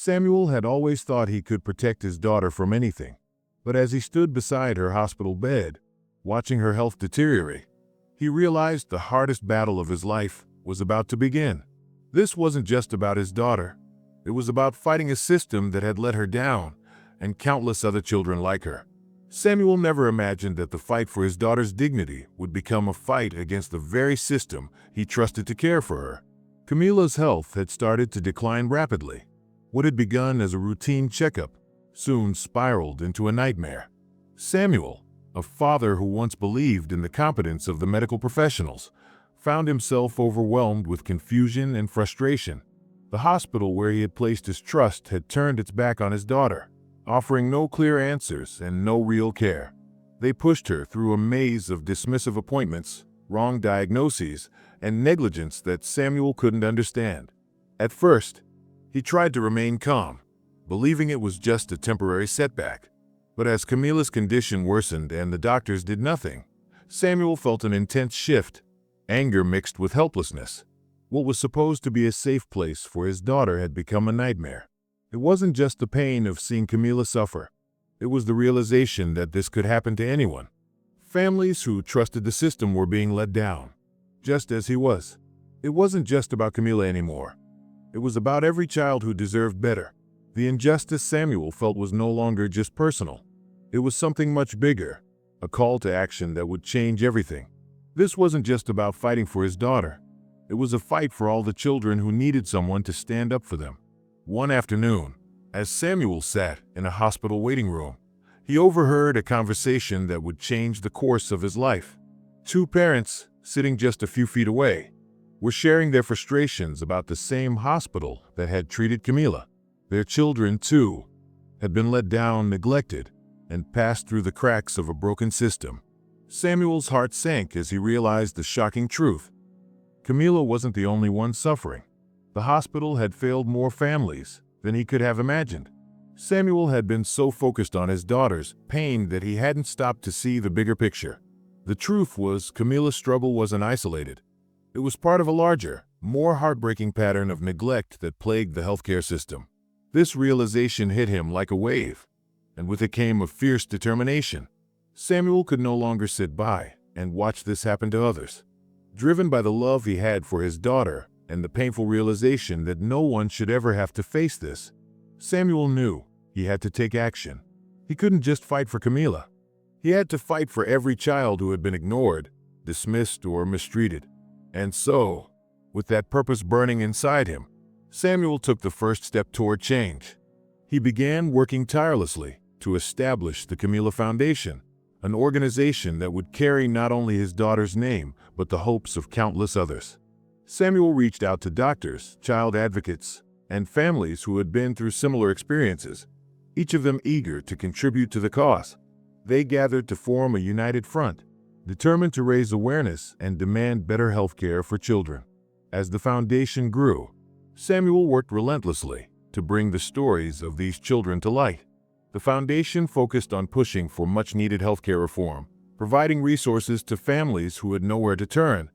Samuel had always thought he could protect his daughter from anything, but as he stood beside her hospital bed, watching her health deteriorate, he realized the hardest battle of his life was about to begin. This wasn't just about his daughter. It was about fighting a system that had let her down and countless other children like her. Samuel never imagined that the fight for his daughter's dignity would become a fight against the very system he trusted to care for her. Camila's health had started to decline rapidly. What had begun as a routine checkup soon spiraled into a nightmare. Samuel, a father who once believed in the competence of the medical professionals, found himself overwhelmed with confusion and frustration. The hospital where he had placed his trust had turned its back on his daughter, offering no clear answers and no real care. They pushed her through a maze of dismissive appointments, wrong diagnoses, and negligence that Samuel couldn't understand. At first, he tried to remain calm, believing it was just a temporary setback. But as Camila's condition worsened and the doctors did nothing, Samuel felt an intense shift, anger mixed with helplessness. What was supposed to be a safe place for his daughter had become a nightmare. It wasn't just the pain of seeing Camila suffer. It was the realization that this could happen to anyone. Families who trusted the system were being let down, just as he was. It wasn't just about Camila anymore. It was about every child who deserved better. The injustice Samuel felt was no longer just personal. It was something much bigger, a call to action that would change everything. This wasn't just about fighting for his daughter. It was a fight for all the children who needed someone to stand up for them. One afternoon, as Samuel sat in a hospital waiting room, he overheard a conversation that would change the course of his life. Two parents, sitting just a few feet away, were sharing their frustrations about the same hospital that had treated Camila. Their children, too, had been let down, neglected, and passed through the cracks of a broken system. Samuel's heart sank as he realized the shocking truth. Camila wasn't the only one suffering. The hospital had failed more families than he could have imagined. Samuel had been so focused on his daughter's pain that he hadn't stopped to see the bigger picture. The truth was, Camila's struggle wasn't isolated. It was part of a larger, more heartbreaking pattern of neglect that plagued the healthcare system. This realization hit him like a wave, and with it came a fierce determination. Samuel could no longer sit by and watch this happen to others. Driven by the love he had for his daughter and the painful realization that no one should ever have to face this, Samuel knew he had to take action. He couldn't just fight for Camila. He had to fight for every child who had been ignored, dismissed, or mistreated. And so, with that purpose burning inside him, Samuel took the first step toward change. He began working tirelessly to establish the Camila Foundation, an organization that would carry not only his daughter's name, but the hopes of countless others. Samuel reached out to doctors, child advocates, and families who had been through similar experiences, each of them eager to contribute to the cause. They gathered to form a united front, determined to raise awareness and demand better health care for children. As the foundation grew, Samuel worked relentlessly to bring the stories of these children to light. The foundation focused on pushing for much-needed healthcare reform, providing resources to families who had nowhere to turn,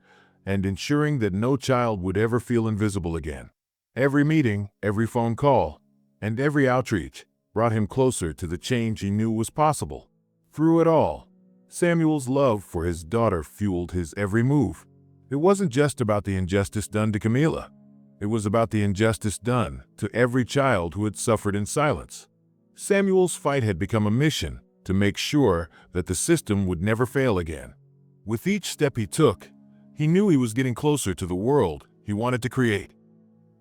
and ensuring that no child would ever feel invisible again. Every meeting, every phone call, and every outreach brought him closer to the change he knew was possible. Through it all, Samuel's love for his daughter fueled his every move. It wasn't just about the injustice done to Camila. It was about the injustice done to every child who had suffered in silence. Samuel's fight had become a mission to make sure that the system would never fail again. With each step he took, he knew he was getting closer to the world he wanted to create.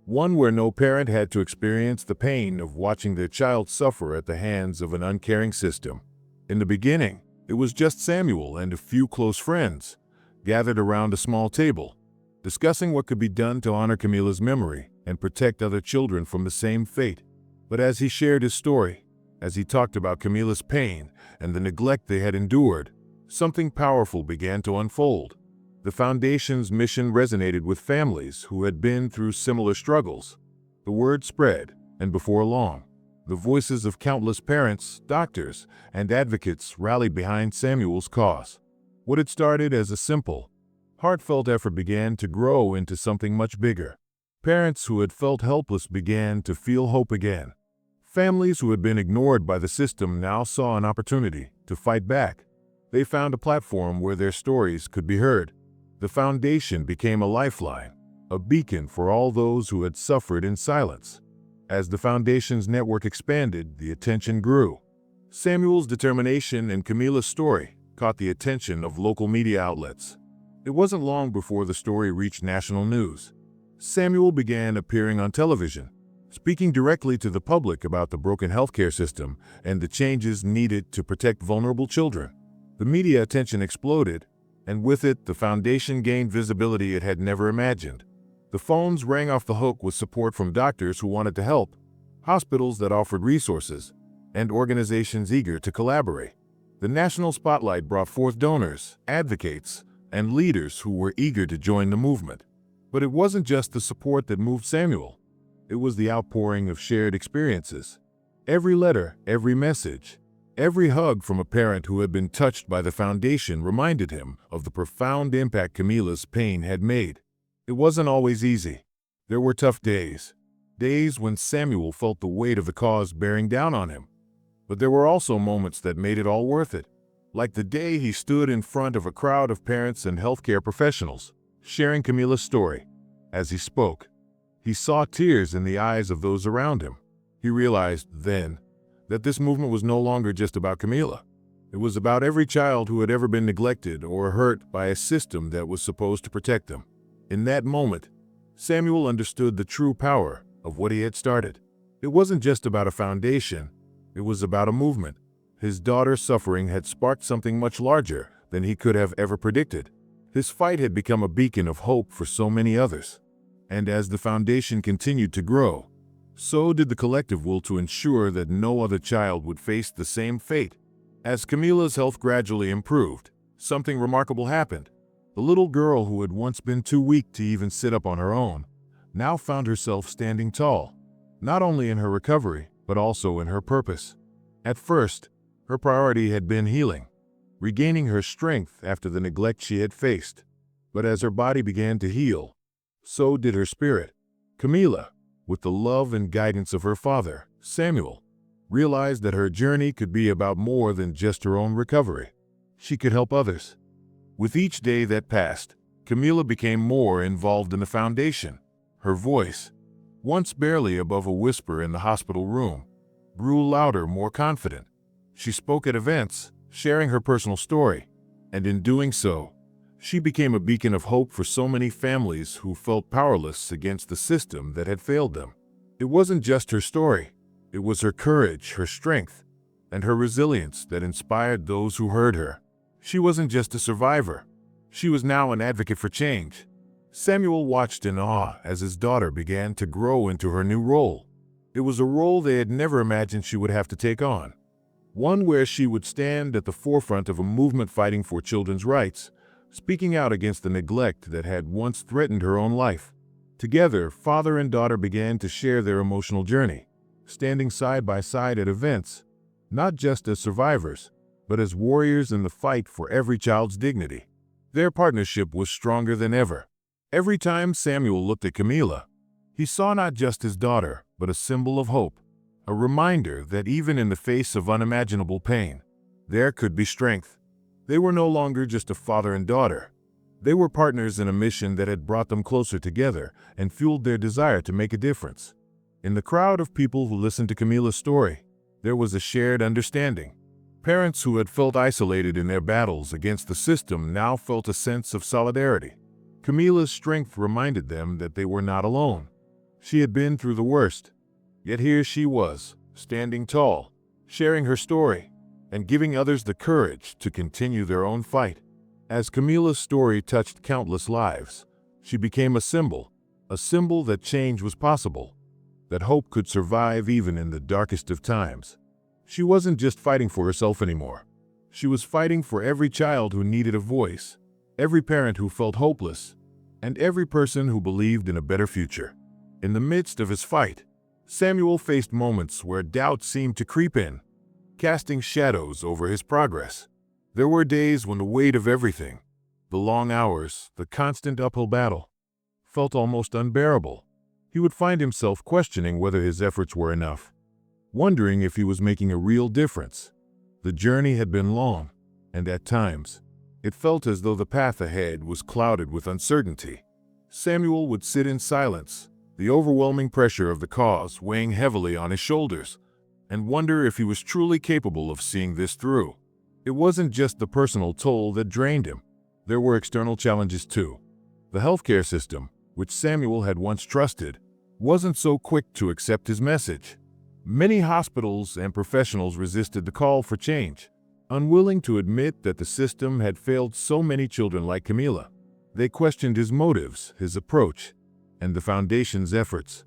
One where no parent had to experience the pain of watching their child suffer at the hands of an uncaring system. In the beginning, it was just Samuel and a few close friends gathered around a small table, discussing what could be done to honor Camila's memory and protect other children from the same fate. But as he shared his story, as he talked about Camila's pain and the neglect they had endured, something powerful began to unfold. The Foundation's mission resonated with families who had been through similar struggles. The word spread, and before long, the voices of countless parents, doctors, and advocates rallied behind Samuel's cause. What had started as a simple, heartfelt effort began to grow into something much bigger. Parents who had felt helpless began to feel hope again. Families who had been ignored by the system now saw an opportunity to fight back. They found a platform where their stories could be heard. The foundation became a lifeline, a beacon for all those who had suffered in silence. As the foundation's network expanded, the attention grew. Samuel's determination and Camila's story caught the attention of local media outlets. It wasn't long before the story reached national news. Samuel began appearing on television, speaking directly to the public about the broken healthcare system and the changes needed to protect vulnerable children. The media attention exploded, and with it, the foundation gained visibility it had never imagined. The phones rang off the hook with support from doctors who wanted to help, hospitals that offered resources, and organizations eager to collaborate. The national spotlight brought forth donors, advocates, and leaders who were eager to join the movement. But it wasn't just the support that moved Samuel. It was the outpouring of shared experiences. Every letter, every message, every hug from a parent who had been touched by the foundation reminded him of the profound impact Camila's pain had made. It wasn't always easy. There were tough days. Days when Samuel felt the weight of the cause bearing down on him. But there were also moments that made it all worth it. Like the day he stood in front of a crowd of parents and healthcare professionals, sharing Camila's story. As he spoke, he saw tears in the eyes of those around him. He realized then that this movement was no longer just about Camila. It was about every child who had ever been neglected or hurt by a system that was supposed to protect them. In that moment, Samuel understood the true power of what he had started. It wasn't just about a foundation, it was about a movement. His daughter's suffering had sparked something much larger than he could have ever predicted. His fight had become a beacon of hope for so many others. And as the foundation continued to grow, so did the collective will to ensure that no other child would face the same fate. As Camila's health gradually improved, something remarkable happened. The little girl who had once been too weak to even sit up on her own, now found herself standing tall, not only in her recovery, but also in her purpose. At first, her priority had been healing, regaining her strength after the neglect she had faced. But as her body began to heal, so did her spirit. Camila, with the love and guidance of her father, Samuel, realized that her journey could be about more than just her own recovery. She could help others. With each day that passed, Camila became more involved in the foundation. Her voice, once barely above a whisper in the hospital room, grew louder, more confident. She spoke at events, sharing her personal story, and in doing so, she became a beacon of hope for so many families who felt powerless against the system that had failed them. It wasn't just her story. It was her courage, her strength, and her resilience that inspired those who heard her. She wasn't just a survivor. She was now an advocate for change. Samuel watched in awe as his daughter began to grow into her new role. It was a role they had never imagined she would have to take on. One where she would stand at the forefront of a movement fighting for children's rights, speaking out against the neglect that had once threatened her own life. Together, father and daughter began to share their emotional journey, standing side by side at events, not just as survivors, but as warriors in the fight for every child's dignity. Their partnership was stronger than ever. Every time Samuel looked at Camila, he saw not just his daughter, but a symbol of hope, a reminder that even in the face of unimaginable pain, there could be strength. They were no longer just a father and daughter. They were partners in a mission that had brought them closer together and fueled their desire to make a difference. In the crowd of people who listened to Camila's story, there was a shared understanding. Parents who had felt isolated in their battles against the system now felt a sense of solidarity. Camila's strength reminded them that they were not alone. She had been through the worst, yet here she was, standing tall, sharing her story, and giving others the courage to continue their own fight. As Camila's story touched countless lives, she became a symbol that change was possible, that hope could survive even in the darkest of times. She wasn't just fighting for herself anymore. She was fighting for every child who needed a voice, every parent who felt hopeless, and every person who believed in a better future. In the midst of his fight, Samuel faced moments where doubt seemed to creep in, casting shadows over his progress. There were days when the weight of everything, the long hours, the constant uphill battle, felt almost unbearable. He would find himself questioning whether his efforts were enough, wondering if he was making a real difference. The journey had been long, and at times, it felt as though the path ahead was clouded with uncertainty. Samuel would sit in silence, the overwhelming pressure of the cause weighing heavily on his shoulders, and wonder if he was truly capable of seeing this through. It wasn't just the personal toll that drained him. There were external challenges too. The healthcare system, which Samuel had once trusted, wasn't so quick to accept his message. Many hospitals and professionals resisted the call for change, unwilling to admit that the system had failed so many children like Camila. They questioned his motives, his approach, and the foundation's efforts.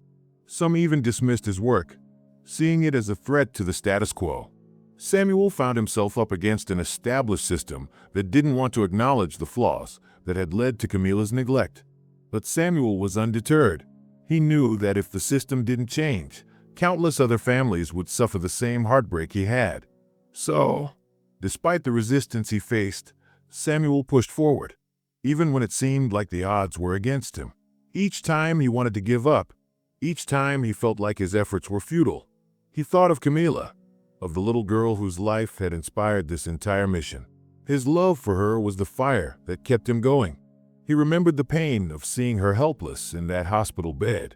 Some even dismissed his work, seeing it as a threat to the status quo. Samuel found himself up against an established system that didn't want to acknowledge the flaws that had led to Camila's neglect. But Samuel was undeterred. He knew that if the system didn't change, countless other families would suffer the same heartbreak he had. So, despite the resistance he faced, Samuel pushed forward, even when it seemed like the odds were against him. Each time he wanted to give up, each time he felt like his efforts were futile, he thought of Camila, of the little girl whose life had inspired this entire mission. His love for her was the fire that kept him going. He remembered the pain of seeing her helpless in that hospital bed,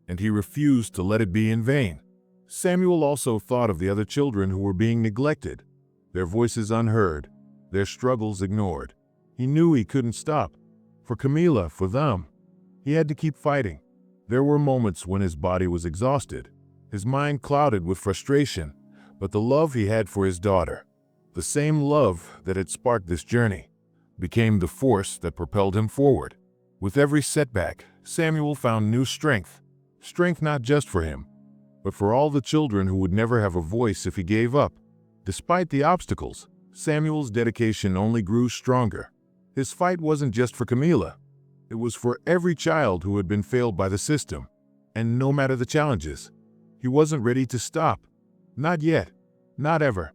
and he refused to let it be in vain. Samuel also thought of the other children who were being neglected, their voices unheard, their struggles ignored. He knew he couldn't stop. For Camila, for them, he had to keep fighting. There were moments when his body was exhausted, his mind clouded with frustration, but the love he had for his daughter, the same love that had sparked this journey, became the force that propelled him forward. With every setback, Samuel found new strength. Strength not just for him, but for all the children who would never have a voice if he gave up. Despite the obstacles, Samuel's dedication only grew stronger. His fight wasn't just for Camila. It was for every child who had been failed by the system. And no matter the challenges, he wasn't ready to stop. Not yet. Not ever.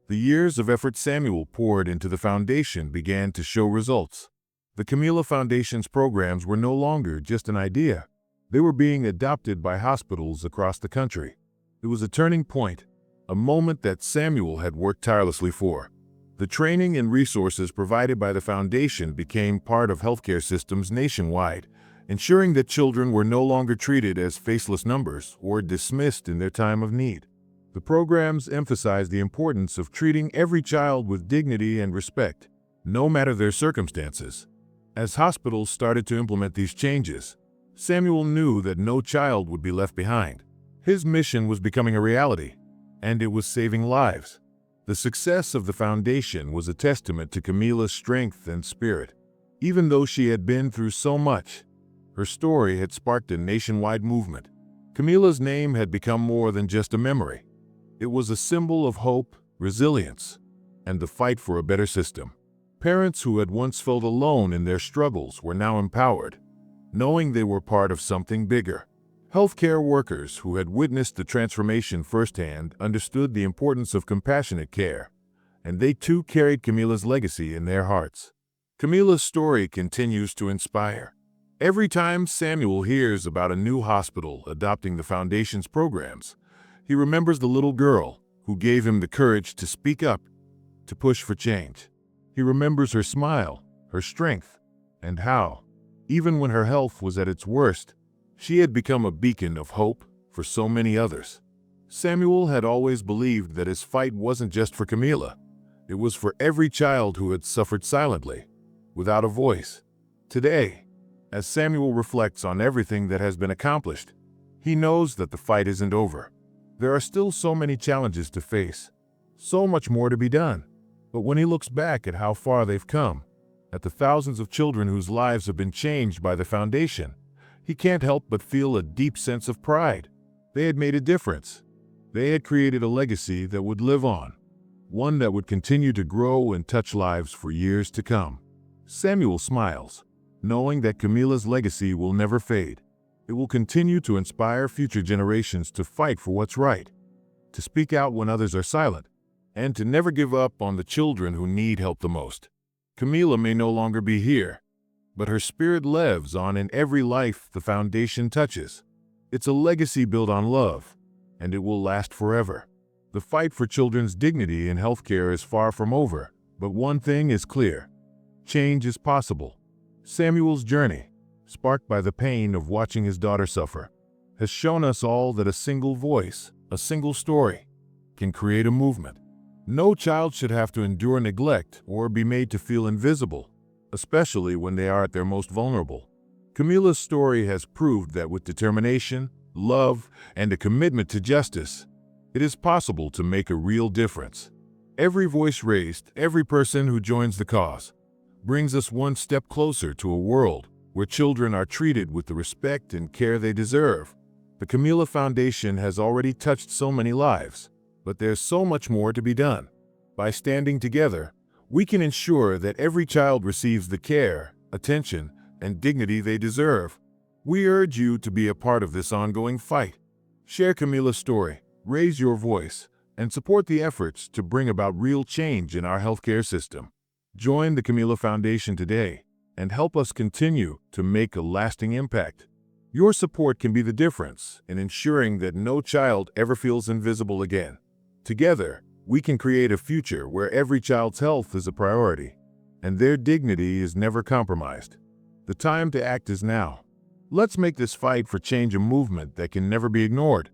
The years of effort Samuel poured into the foundation began to show results. The Camila Foundation's programs were no longer just an idea. They were being adopted by hospitals across the country. It was a turning point, a moment that Samuel had worked tirelessly for. The training and resources provided by the foundation became part of healthcare systems nationwide, ensuring that children were no longer treated as faceless numbers or dismissed in their time of need. The programs emphasized the importance of treating every child with dignity and respect, no matter their circumstances. As hospitals started to implement these changes, Samuel knew that no child would be left behind. His mission was becoming a reality, and it was saving lives. The success of the foundation was a testament to Camila's strength and spirit. Even though she had been through so much, her story had sparked a nationwide movement. Camila's name had become more than just a memory. It was a symbol of hope, resilience, and the fight for a better system. Parents who had once felt alone in their struggles were now empowered, knowing they were part of something bigger. Healthcare workers who had witnessed the transformation firsthand understood the importance of compassionate care, and they too carried Camila's legacy in their hearts. Camila's story continues to inspire. Every time Samuel hears about a new hospital adopting the foundation's programs, he remembers the little girl who gave him the courage to speak up, to push for change. He remembers her smile, her strength, and how, even when her health was at its worst, she had become a beacon of hope for so many others. Samuel had always believed that his fight wasn't just for Camila. It was for every child who had suffered silently, without a voice. Today, as Samuel reflects on everything that has been accomplished, he knows that the fight isn't over. There are still so many challenges to face, so much more to be done. But when he looks back at how far they've come, at the thousands of children whose lives have been changed by the foundation, he can't help but feel a deep sense of pride. They had made a difference. They had created a legacy that would live on, one that would continue to grow and touch lives for years to come. Samuel smiles, knowing that Camila's legacy will never fade. It will continue to inspire future generations to fight for what's right, to speak out when others are silent, and to never give up on the children who need help the most. Camila may no longer be here, but her spirit lives on in every life the foundation touches. It's a legacy built on love, and it will last forever. The fight for children's dignity in healthcare is far from over, but one thing is clear: change is possible. Samuel's journey, sparked by the pain of watching his daughter suffer, has shown us all that a single voice, a single story, can create a movement. No child should have to endure neglect or be made to feel invisible, especially when they are at their most vulnerable. Camila's story has proved that with determination, love, and a commitment to justice, it is possible to make a real difference. Every voice raised, every person who joins the cause, brings us one step closer to a world where children are treated with the respect and care they deserve. The Camila Foundation has already touched so many lives, but there's so much more to be done. By standing together, we can ensure that every child receives the care, attention, and dignity they deserve. We urge you to be a part of this ongoing fight. Share Camila's story, raise your voice, and support the efforts to bring about real change in our healthcare system. Join the Camila Foundation today and help us continue to make a lasting impact. Your support can be the difference in ensuring that no child ever feels invisible again. Together, we can create a future where every child's health is a priority and their dignity is never compromised. The time to act is now. Let's make this fight for change a movement that can never be ignored.